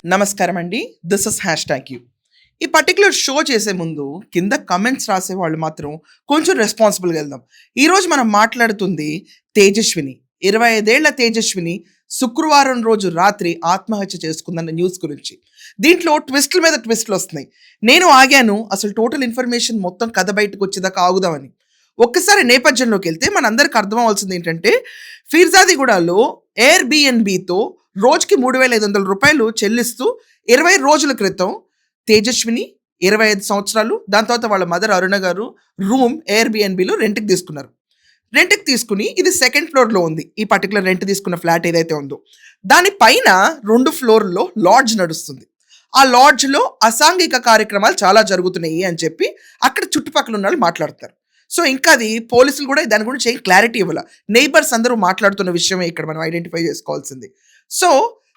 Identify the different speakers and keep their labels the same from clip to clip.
Speaker 1: నమస్కారం అండి. This is hash tag you. ఈ పర్టిక్యులర్ షో చేసే ముందు కింద కమెంట్స్ రాసేవాళ్ళు మాత్రం కొంచెం రెస్పాన్సిబుల్‌గా వెళ్దాం. ఈరోజు మనం మాట్లాడుతుంది తేజస్విని. 25 ఏళ్ల తేజస్విని శుక్రవారం రోజు రాత్రి ఆత్మహత్య చేసుకుందన్న న్యూస్ గురించి. దీంట్లో ట్విస్ట్‌ల మీద ట్విస్ట్‌లొస్తున్నాయి. నేను ఆగాను అసలు టోటల్ ఇన్ఫర్మేషన్ మొత్తం కథ బయటకొచ్చేదాకా ఆగుదామని. ఒక్కసారి నేపథ్యంలోకెళ్తే మనందరికి అర్థమవ్వాల్సింది ఏంటంటే, ఫిర్జాదిగూడలో ఎయిర్‌బిఎన్‌బితో రోజుకి రూ. 3,500 చెల్లిస్తూ 20 రోజుల క్రితం తేజస్విని 25 సంవత్సరాలు, దాని తర్వాత వాళ్ళ మదర్ అరుణ గారు రూమ్ ఎయిర్‌బిఎన్‌బిలో రెంట్‌కి తీసుకున్నారు. రెంట్‌కి తీసుకొని ఇది సెకండ్ ఫ్లోర్‌లో ఉంది. ఈ పర్టిక్యులర్ రెంట్ తీసుకున్న ఫ్లాట్ ఏదైతే ఉందో. దాని పైన 2 ఫ్లోర్‌లో లాడ్జ్ నడుస్తుంది. ఆ లాడ్జ్‌లో అసాంఘిక కార్యక్రమాలు చాలా జరుగుతున్నాయి అని చెప్పి అక్కడ చుట్టుపక్కల ఉన్నోళ్ళు మాట్లాడుతున్నారు. సో, ఇంకా అది పోలీసులు కూడా దాని గురించి ఏం క్లారిటీ ఇవ్వల. నెయిబర్స్ అందరూ మాట్లాడుతున్న విషయమే ఇక్కడ మనం ఐడెంటిఫై చేసుకోవాల్సింది. సో,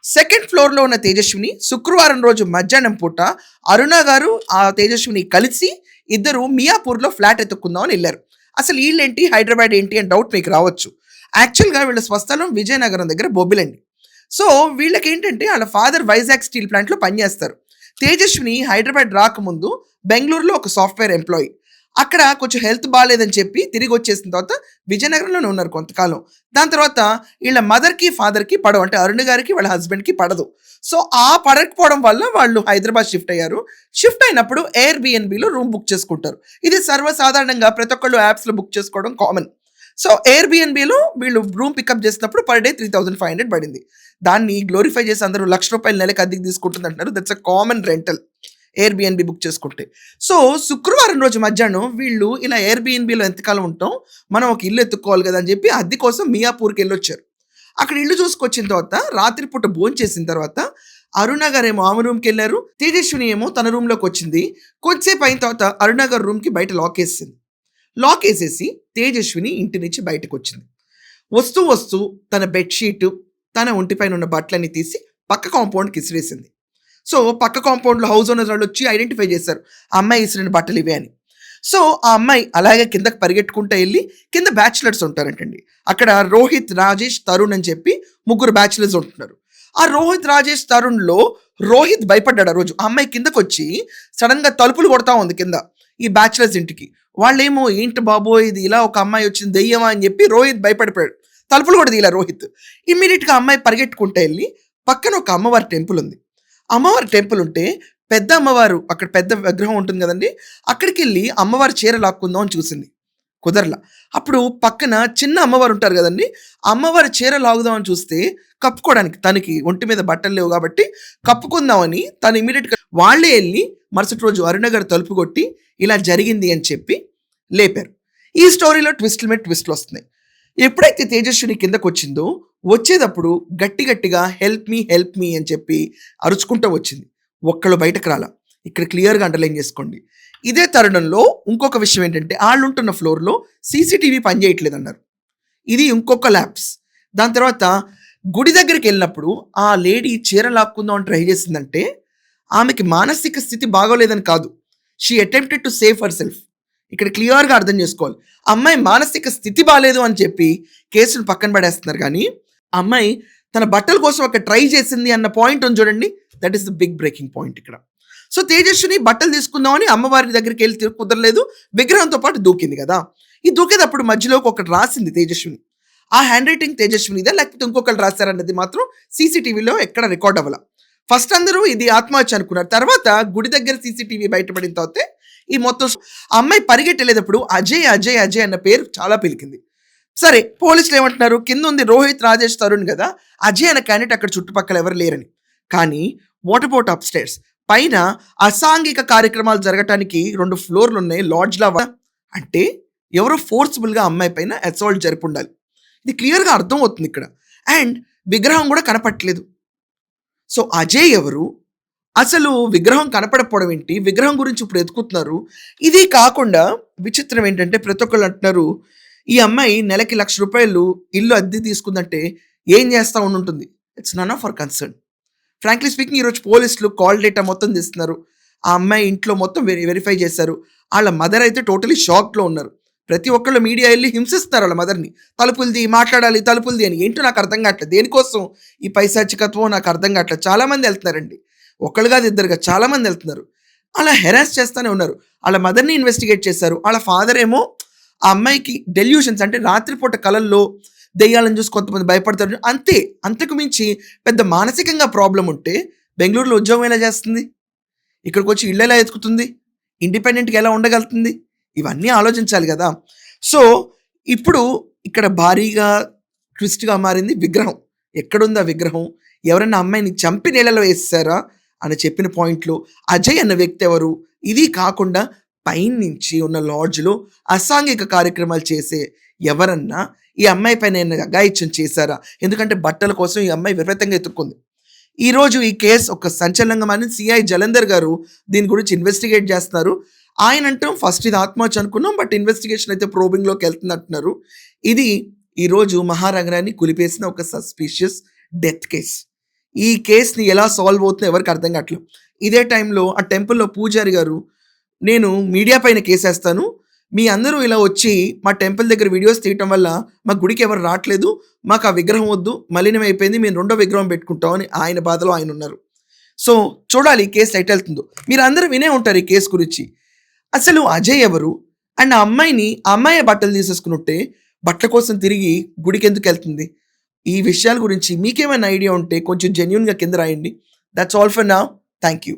Speaker 1: సెకండ్ ఫ్లోర్‌లో ఉన్న తేజస్విని శుక్రవారం రోజు మధ్యాహ్నం పూట అరుణ గారు, ఆ తేజస్విని కలిసి ఇద్దరు మియాపూర్‌లో ఫ్లాట్ ఎతుక్కుందామని ఎళ్లారు. అసలు ఈళ్ళేంటి, హైదరాబాద్ ఏంటి అని డౌట్ మీకు రావచ్చు. యాక్చువల్‌గా వీళ్ళ స్వస్థలం విజయనగరం దగ్గర బొబ్బిలండి. సో, వీళ్ళకేంటంటే ఆళ్ళ ఫాదర్ వైజాగ్ స్టీల్ ప్లాంట్‌లో పనిచేస్తారు. తేజస్విని హైదరాబాద్ రాకముందు బెంగుళూరులో ఒక సాఫ్ట్‌వేర్ ఎంప్లాయీ. అక్కడ కొంచెం హెల్త్ బాలేదని చెప్పి తిరిగొచ్చేసిన తర్వాత విజయనగరంలోనే ఉన్నారు కొంతకాలం. దాని తర్వాత ఈళ్ళ మదర్‌కి, ఫాదర్‌కి పడవు. అంటే అరుణ గారికి, వాళ్ళ హస్బెండ్‌కి పడదు. సో, ఆ పడకపోవడం వల్ల వాళ్ళు హైదరాబాద్ షిఫ్ట్ అయ్యారు. షిఫ్ట్ అయినప్పుడు ఎయిర్‌బిఎన్‌బిలో రూమ్ బుక్ చేసుకుంటారు. ఇది సర్వసాధారణంగా ప్రతి ఒక్కళ్ళు యాప్స్‌లో బుక్ చేసుకోవడం కామన్. సో, ఎయిర్‌బిఎన్‌బిలో వీళ్ళు రూమ్ పికప్ చేసినప్పుడు పర్ డే 3,500 పడింది. దాన్ని గ్లోరిఫై చేసి అందరూ రూ. 1,00,000 నెలకి అద్దెకి తీసుకుంటుందంటున్నారు. That's a common rental Airbnb book చేసుకుంటే. సో, శుక్రవారం రోజు మధ్యాహ్నం వీళ్ళు ఇలా ఎయిర్‌బిఎన్‌బిలో ఎంతకాలం ఉంటాం, మనం ఒక ఇల్లు ఎత్తుక్కోవాలి కదా అని చెప్పి అద్దె కోసం మియాపూర్‌కెళ్ళొచ్చారు. అక్కడ ఇల్లు చూసుకొచ్చిన తర్వాత రాత్రిపూట భోంచేసిన తర్వాత అరుణ గారేమో ఆమె రూమ్‌కెళ్లారు. తేజస్విని ఏమో తన రూమ్‌లోకొచ్చింది. కొంచెంసేపు అయిన తర్వాత అరుణ గారి రూమ్‌కి బయట లాకేసేసింది. లాకేసేసి తేజస్విని ఇంటి నుంచి బయటకొచ్చింది. వస్తూ వస్తూ తన బెడ్‌షీటు, తన ఒంటిపైన ఉన్న బట్టలన్నీ తీసి పక్క కాంపౌండ్‌కి ఇసిరేసింది. సో, పక్క కాంపౌండ్‌లో హౌస్ ఓనర్స్ వాళ్ళొచ్చి ఐడెంటిఫై చేశారు. ఆ అమ్మాయి ఇసిరిన బట్టలు ఇవే అని. సో, ఆ అమ్మాయి అలాగే కిందకి పరిగెట్టుకుంటూ ఎళ్లి కింద బ్యాచిలర్స్ ఉంటారంటండి. అక్కడ రోహిత్, రాజేష్, తరుణ్ అని చెప్పి ముగ్గురు బ్యాచిలర్స్ ఉంటున్నారు. ఆ రోహిత్, రాజేష్, తరుణ్‌లో రోహిత్ భయపడ్డాడు ఆ రోజు. ఆ అమ్మాయి కిందకొచ్చి సడెన్‌గా తలుపులు కొడతా ఉంది కింద ఈ బ్యాచిలర్స్ ఇంటికి. వాళ్ళేమో ఏంటి బాబోయ్! ఇది ఇలా ఒక అమ్మాయి వచ్చింది దెయ్యమా అని చెప్పి రోహిత్ భయపడిపోయాడు. తలుపులు కూడా తీయలా రోహిత్. ఇమ్మీడియేట్‌గా ఆ అమ్మాయి పరిగెట్టుకుంటూ ఎళ్లి పక్కన ఒక అమ్మవారి టెంపుల్ ఉంది. అమ్మవారి టెంపుల్ ఉంటే పెద్ద అమ్మవారు అక్కడ పెద్ద విగ్రహం ఉంటుంది కదండీ! అక్కడికెళ్ళి అమ్మవారి చీర లాక్కుందాం అని చూసింది. కుదరలా. అప్పుడు పక్కన చిన్న అమ్మవారు ఉంటారు గదండీ! అమ్మవారి చీర లాగుదాం అని చూస్తే కప్పుకోవడానికి తనకి ఒంటి మీద బట్టలు లేవు గాబట్టి కప్పుకుందామని తను ఇమ్మీడియేట్‌గా వాళ్ళే ఎళ్లి మరుసటి రోజు అరుణ గారు తలుపు కొట్టి ఇలా జరిగింది అని చెప్పి లేపారు. ఈ స్టోరీలో ట్విస్ట్‌ల మీద ట్విస్ట్‌లొస్తున్నాయి. ఎప్పుడైతే తేజస్విని కిందకొచ్చిందో, వచ్చేటప్పుడు గట్టి గట్టిగా హెల్ప్ మీ, హెల్ప్ మీ అని చెప్పి అరుచుకుంటూ వచ్చింది. ఒక్కళ్ళు బయటకు రాలా. ఇక్కడ క్లియర్‌గా అండర్‌లైన్ చేసుకోండి. ఇదే తరుణంలో ఇంకొక విషయం ఏంటంటే, ఆళ్ళుంటున్న ఫ్లోర్‌లో సీసీటీవీ పనిచేయట్లేదన్నారు. ఇది ఇంకొక ల్యాప్స్. దాని తర్వాత గుడి దగ్గరికెళ్ళినప్పుడు ఆ లేడీ చీర లాక్కుందాం అని ట్రై చేసిందంటే, ఆమెకి మానసిక స్థితి బాగోలేదని కాదు. She attempted to save herself. ఇక్కడ క్లియర్‌గా అర్థం చేసుకోవాలి. అమ్మాయి మానసిక స్థితి బాలేదు అని చెప్పి కేసును పక్కన పడేస్తున్నారు గానీ, ఆ అమ్మాయి తన బట్టల కోసం అక్కడ ట్రై చేసింది అన్న పాయింట్ ఉంది చూడండి. That is the big breaking point ఇక్కడ. సో, తేజస్విని బట్టలు తీసుకుందామని అమ్మవారి దగ్గరికెళ్లి కుదరలేదు. విగ్రహంతో పాటు దూకింది గదా! ఈ దూకేటప్పుడు మధ్యలోకి ఒకటి రాసింది తేజస్విని. ఆ హ్యాండ్ రైటింగ్ తేజస్వినిదా లేకపోతే ఇంకొకళ్ళు రాసారన్నది మాత్రం సీసీటీవీలో ఎక్కడ రికార్డ్ అవ్వల. ఫస్ట్ అందరూ ఇది ఆత్మహత్య అనుకున్నారు. తర్వాత గుడి దగ్గర సీసీటీవీ బయటపడిన తర్వాతే ఈ మొత్తం ఆ అమ్మాయి పరిగెట్టెళ్ళేటప్పుడు అజయ్, అజయ్, అజయ్ అన్న పేరు చాలా పిలికింది. సరే, పోలీసులు ఏమంటున్నారు, కిందుంది రోహిత్, రాజేష్, తరుణ్ గదా! అజయ్ అనే క్యాండిడేట్ అక్కడ చుట్టుపక్కల ఎవరు లేరని. కానీ వాట్ అబౌట్ అప్‌స్టైర్స్? పైన అసాంఘిక కార్యక్రమాలు జరగటానికి 2 ఫ్లోర్‌లున్నాయి లాడ్జ్‌లా అంటే ఎవరో ఫోర్స్‌బుల్‌గా అమ్మాయి పైన అసాల్ట్ జరిపుండాలి. ఇది క్లియర్‌గా అర్థమవుతుంది ఇక్కడ. అండ్ విగ్రహం గూడా కనపట్లేదు. సో, అజయ్ ఎవరు? అసలు విగ్రహం కనపడకపోవడం ఏంటి? విగ్రహం గురించి ఇప్పుడు ఎతుకుతున్నారు. ఇది కాకుండా విచిత్రం ఏంటంటే ప్రతి ఒక్కళ్ళు అంటున్నారు, ఈ అమ్మాయి నెలకి రూ. 1,00,000 ఇల్లు అద్దె తీసుకుందంటే ఏం చేస్తా ఉండుంటుంది? It's none of our concern. Frankly speaking ఈరోజు పోలీసులు కాల్ డేటా మొత్తం తీస్తున్నారు. ఆ అమ్మాయి ఇంట్లో మొత్తం వెరిఫై చేశారు. ఆళ్ళ మదర్ అయితే టోటలీ షాక్‌లో ఉన్నారు. ప్రతి ఒక్కళ్ళు మీడియా ఎళ్లి హింసిస్తున్నారు ఆళ్ళ మదర్‌ని. తలుపులు తీ, మాట్లాడాలి, తలుపులు తీ అని. ఏంటో నాకు అర్థం కావట్లేదు. దేనికోసం ఈ పైశాచికత్వం నాకు అర్థం కావట్లేదు. చాలామంది ఎళ్తున్నారండి. ఒకళ్ళు కాదు ఇద్దరుగా చాలామంది వెళ్తున్నారు. అలా హెరాస్ చేస్తూనే ఉన్నారు. వాళ్ళ మదర్‌ని ఇన్వెస్టిగేట్ చేశారు. వాళ్ళ ఫాదర్ ఏమో ఆ అమ్మాయికి డెల్యూషన్స్ అంటే రాత్రిపూట కలల్లో దెయ్యాలను చూసి కొంతమంది భయపడతారు. అంతే. అంతకు మించి పెద్ద మానసికంగా ప్రాబ్లమ్ ఉంటే బెంగుళూరులో ఉద్యోగం ఎలా చేస్తుంది? ఇక్కడికొచ్చి ఇల్లు ఎలా ఎతుకుతుంది? ఇండిపెండెంట్‌గా ఎలా ఉండగలుగుతుంది? ఇవన్నీ ఆలోచించాలి గదా! సో, ఇప్పుడు ఇక్కడ భారీగా ట్విస్ట్‌గా మారింది విగ్రహం. ఎక్కడుంది ఆ విగ్రహం? ఎవరైనా అమ్మాయిని చంపి నీళ్ళలో వేసేసారా? అని చెప్పిన పాయింట్లు. అజయ్ అన్న వ్యక్తి ఎవరు? ఇది కాకుండా పైనుంచి ఉన్న లాడ్జ్‌లో అసాంఘిక కార్యక్రమాలు చేసే ఎవరన్నా ఈ అమ్మాయి పైన ఏమైనా అఘాయిత్యం చేశారా? ఎందుకంటే బట్టల కోసం ఈ అమ్మాయి విపరీతంగా ఎతుక్కుంది. ఈరోజు ఈ కేసు ఒక సంచలనంగా మారింది. సిఐ జలంధర్ గారు దీని గురించి ఇన్వెస్టిగేట్ చేస్తున్నారు. ఆయన అంటాం ఫస్ట్ ఇది ఆత్మహత్య అనుకున్నాం. బట్ ఇన్వెస్టిగేషన్ అయితే ప్రోబింగ్‌లోకి వెళ్తుంది అంటున్నారు. ఇది ఈరోజు మహానగరాన్ని కులిపేసిన ఒక సస్పీషియస్ డెత్ కేస్. ఈ కేస్‌ని ఎలా సాల్వ్ అవుతుందో ఎవరికీ అర్థం కావట్లేదు. ఇదే టైంలో ఆ టెంపుల్‌లో పూజారి గారు, నేను మీడియా పైన కేసేస్తాను. మీ అందరూ ఇలా వచ్చి మా టెంపుల్ దగ్గర వీడియోస్ తీయటం వల్ల మా గుడికి ఎవరు రావట్లేదు. మాకు ఆ విగ్రహం వద్దు. మలినం అయిపోయింది. మేము రెండో విగ్రహం పెట్టుకుంటాం అని ఆయన బాధలో ఆయన ఉన్నారు. సో, చూడాలి ఈ కేసు ఎటెళ్తుందో. మీరందరూ వినే ఉంటారు ఈ కేసు గురించి. అసలు అజయ్ ఎవరు? అండ్ ఆ అమ్మాయిని ఆ అమ్మాయే బట్టలు తీసేసుకునుంటే బట్టల కోసం తిరిగి గుడికెందుకెళ్తుంది? ఈ విషయాల గురించి మీకేమైనా ఐడియా ఉంటే కొంచెం జెన్యూన్‌గా కింద రాయండి. That's all for now. Thank you.